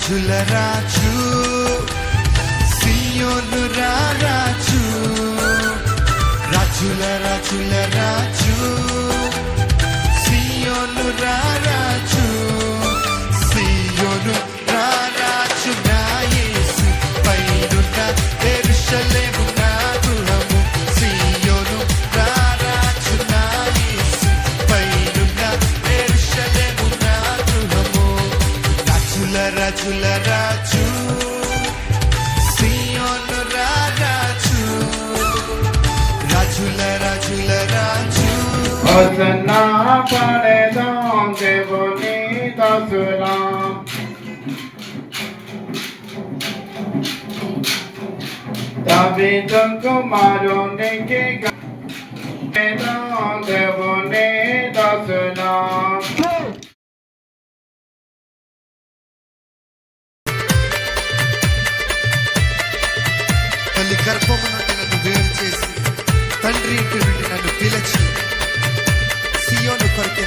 రాజుల రాజు సియోను రాజు, రాజుల రాజుల రాజు సియోను రాజు, సియోను రాజు నా యేసు పైనున్న యెరూషలేము నా గృహము, సియోను రాజు నా యేసు పైనున్న యెరూషలేము నా గృహము. రాజుల రాజుల రాజు సియోను రాజు, రాజుల రాజుల రాజు. హోసన్నా పడేదాం దేవుని దాసులాం, దావీదు కుమారునికి గానం దేవుని దాసులాం. తల్లి గర్భము నుండి నన్ను వేరు చేసి తండ్రి ఇంటి నుండి నన్ను పిలిచి సియోను కొరకు